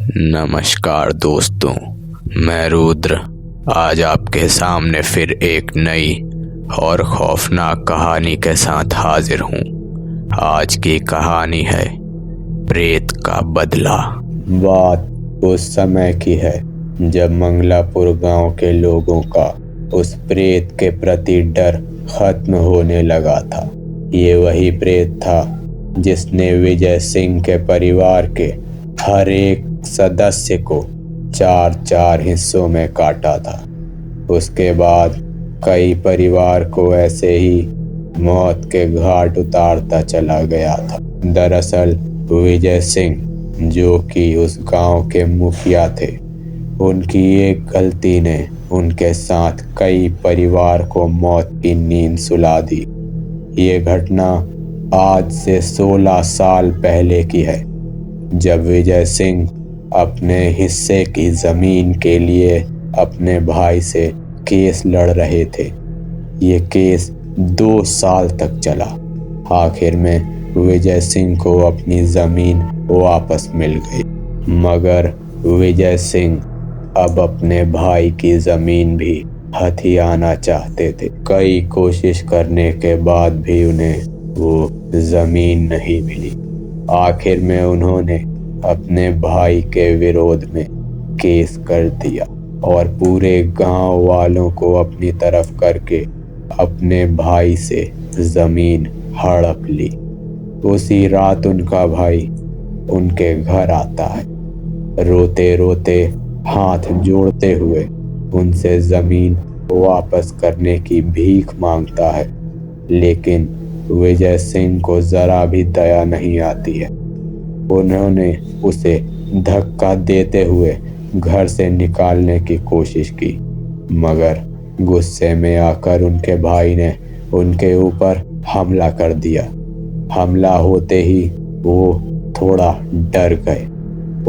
नमस्कार दोस्तों, मैं रुद्र आज आपके सामने फिर एक नई और खौफनाक कहानी के साथ हाजिर हूँ। आज की कहानी है प्रेत का बदला। बात उस समय की है जब मंगलापुर गांव के लोगों का उस प्रेत के प्रति डर खत्म होने लगा था। ये वही प्रेत था जिसने विजय सिंह के परिवार के हर एक सदस्य को चार चार हिस्सों में काटा था। उसके बाद कई परिवार को ऐसे ही मौत के घाट उतारता चला गया था। दरअसल विजय सिंह, जो कि उस गांव के मुखिया थे, उनकी एक गलती ने उनके साथ कई परिवार को मौत की नींद सुला दी। ये घटना आज से 16 साल पहले की है, जब विजय सिंह अपने हिस्से की जमीन के लिए अपने भाई से केस लड़ रहे थे। ये केस 2 साल तक चला। आखिर में विजय सिंह को अपनी जमीन वापस मिल गई, मगर विजय सिंह अब अपने भाई की जमीन भी हथियाना चाहते थे। कई कोशिश करने के बाद भी उन्हें वो जमीन नहीं मिली। आखिर में उन्होंने अपने भाई के विरोध में केस कर दिया और पूरे गांव वालों को अपनी तरफ करके अपने भाई से जमीन हड़प ली। उसी रात उनका भाई उनके घर आता है, रोते रोते हाथ जोड़ते हुए उनसे जमीन वापस करने की भीख मांगता है। लेकिन विजय सिंह को जरा भी दया नहीं आती है। उन्होंने उसे धक्का देते हुए घर से निकालने की कोशिश की, मगर गुस्से में आकर उनके भाई ने उनके ऊपर हमला कर दिया। हमला होते ही वो थोड़ा डर गए।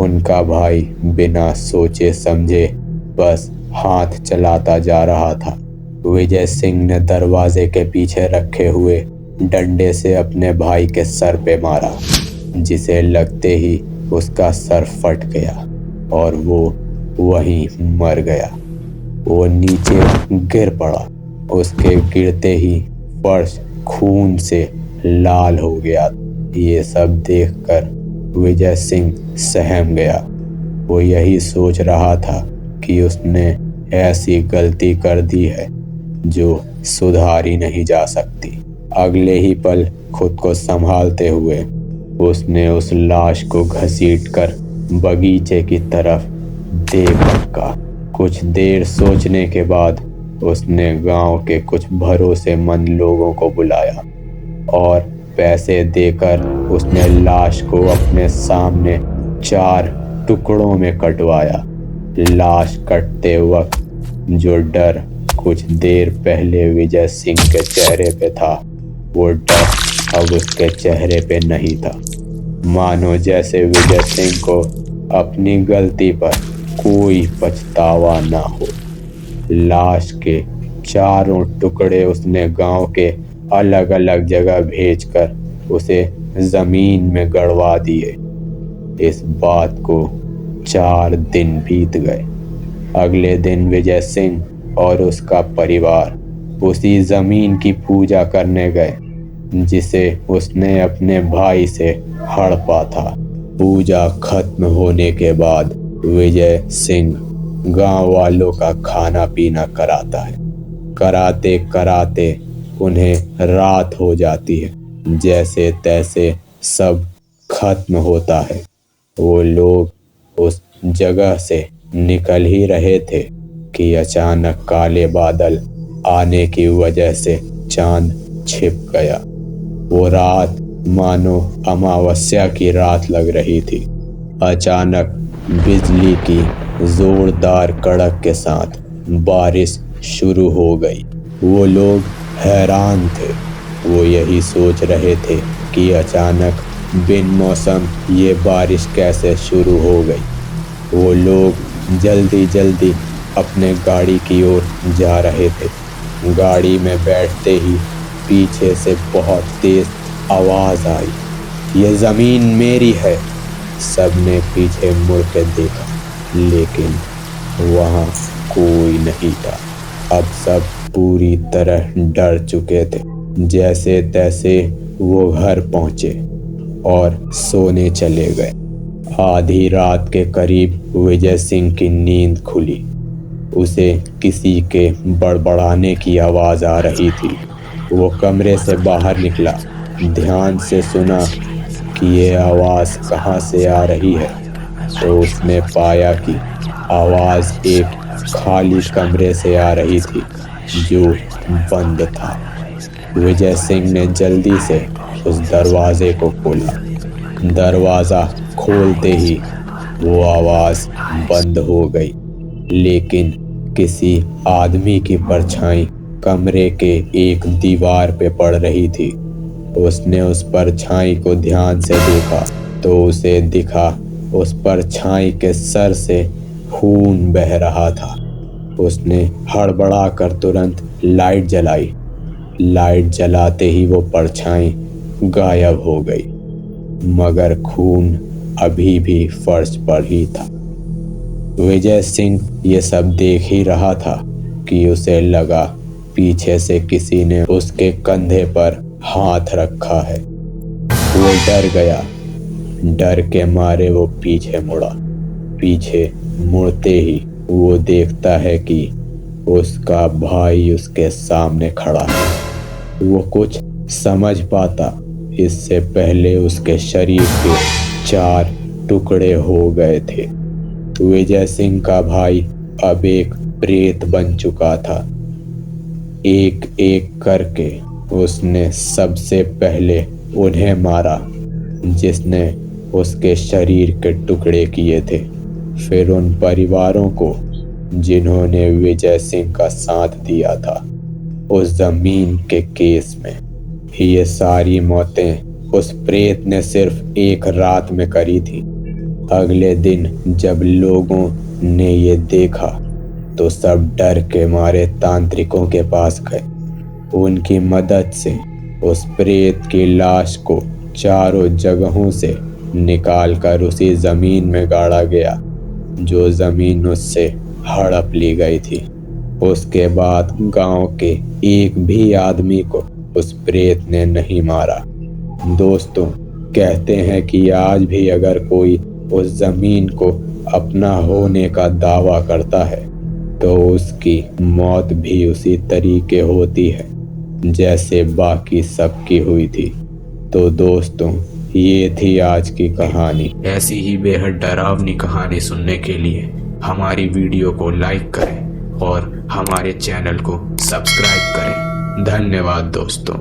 उनका भाई बिना सोचे समझे बस हाथ चलाता जा रहा था। विजय सिंह ने दरवाजे के पीछे रखे हुए डंडे से अपने भाई के सर पे मारा, जिसे लगते ही उसका सर फट गया और वो वहीं मर गया। वो नीचे गिर पड़ा। उसके गिरते ही फर्श खून से लाल हो गया। ये सब देखकर विजय सिंह सहम गया। वो यही सोच रहा था कि उसने ऐसी गलती कर दी है जो सुधारी नहीं जा सकती। अगले ही पल खुद को संभालते हुए उसने उस लाश को घसीटकर बगीचे की तरफ दे फेंका। कुछ देर सोचने के बाद उसने गांव के कुछ भरोसेमंद लोगों को बुलाया और पैसे देकर उसने लाश को अपने सामने 4 टुकड़ों में कटवाया। लाश कटते वक्त जो डर कुछ देर पहले विजय सिंह के चेहरे पे था, वो डर अब उसके चेहरे पे नहीं था। मानो जैसे विजय सिंह को अपनी गलती पर कोई पछतावा ना हो। लाश के 4 टुकड़े उसने गांव के अलग अलग जगह भेजकर उसे जमीन में गड़वा दिए। इस बात को 4 दिन बीत गए। अगले दिन विजय सिंह और उसका परिवार उसी जमीन की पूजा करने गए जिसे उसने अपने भाई से हड़पा था। पूजा खत्म होने के बाद विजय सिंह गांव वालों का खाना पीना कराता है। कराते कराते उन्हें रात हो जाती है। जैसे तैसे सब खत्म होता है। वो लोग उस जगह से निकल ही रहे थे कि अचानक काले बादल आने की वजह से चांद छिप गया। वो रात मानो अमावस्या की रात लग रही थी। अचानक बिजली की जोरदार कड़क के साथ बारिश शुरू हो गई। वो लोग हैरान थे। वो यही सोच रहे थे कि अचानक बिन मौसम ये बारिश कैसे शुरू हो गई। वो लोग जल्दी जल्दी अपने गाड़ी की ओर जा रहे थे। गाड़ी में बैठते ही पीछे से बहुत तेज आवाज आई, ये जमीन मेरी है, सबने पीछे मुड़ के देखा, लेकिन वहां कोई नहीं था। अब सब पूरी तरह डर चुके थे। जैसे तैसे वो घर पहुंचे और सोने चले गए। आधी रात के करीब विजय सिंह की नींद खुली। उसे किसी के बड़बड़ाने की आवाज आ रही थी। वो कमरे से बाहर निकला, ध्यान से सुना कि ये आवाज कहाँ से आ रही है, तो उसने पाया कि आवाज एक खाली कमरे से आ रही थी जो बंद था। विजय सिंह ने जल्दी से उस दरवाजे को खोला। दरवाजा खोलते ही वो आवाज बंद हो गई, लेकिन किसी आदमी की परछाई कमरे के एक दीवार पे पड़ रही थी। उसने उस परछाई को ध्यान से देखा तो उसे दिखा उस परछाई के सर से खून बह रहा था। उसने हड़बड़ाकर तुरंत लाइट जलाई। लाइट जलाते ही वो परछाई गायब हो गई, मगर खून अभी भी फर्श पर ही था। विजय सिंह ये सब देख ही रहा था कि उसे लगा पीछे से किसी ने उसके कंधे पर हाथ रखा है। वो डर गया। डर के मारे वो पीछे मुड़ा। पीछे मुड़ते ही वो देखता है कि उसका भाई उसके सामने खड़ा है। वो कुछ समझ पाता इससे पहले उसके शरीर के 4 टुकड़े हो गए थे। विजय सिंह का भाई अब एक प्रेत बन चुका था। एक एक करके उसने सबसे पहले उन्हें मारा जिसने उसके शरीर के टुकड़े किए थे, फिर उन परिवारों को जिन्होंने विजय सिंह का साथ दिया था उस जमीन के केस में। ये सारी मौतें उस प्रेत ने सिर्फ एक रात में करी थी। अगले दिन जब लोगों ने ये देखा तो सब डर के मारे तांत्रिकों के पास गए। उनकी मदद से उस प्रेत की लाश को चारों जगहों से निकालकर उसी जमीन में गाड़ा गया जो जमीन उससे हड़प ली गई थी। उसके बाद गांव के एक भी आदमी को उस प्रेत ने नहीं मारा। दोस्तों, कहते हैं कि आज भी अगर कोई उस जमीन को अपना होने का दावा करता है तो उसकी मौत भी उसी तरीके होती है जैसे बाकी सबकी हुई थी। तो दोस्तों, ये थी आज की कहानी। ऐसी ही बेहद डरावनी कहानी सुनने के लिए हमारी वीडियो को लाइक करें और हमारे चैनल को सब्सक्राइब करें। धन्यवाद दोस्तों।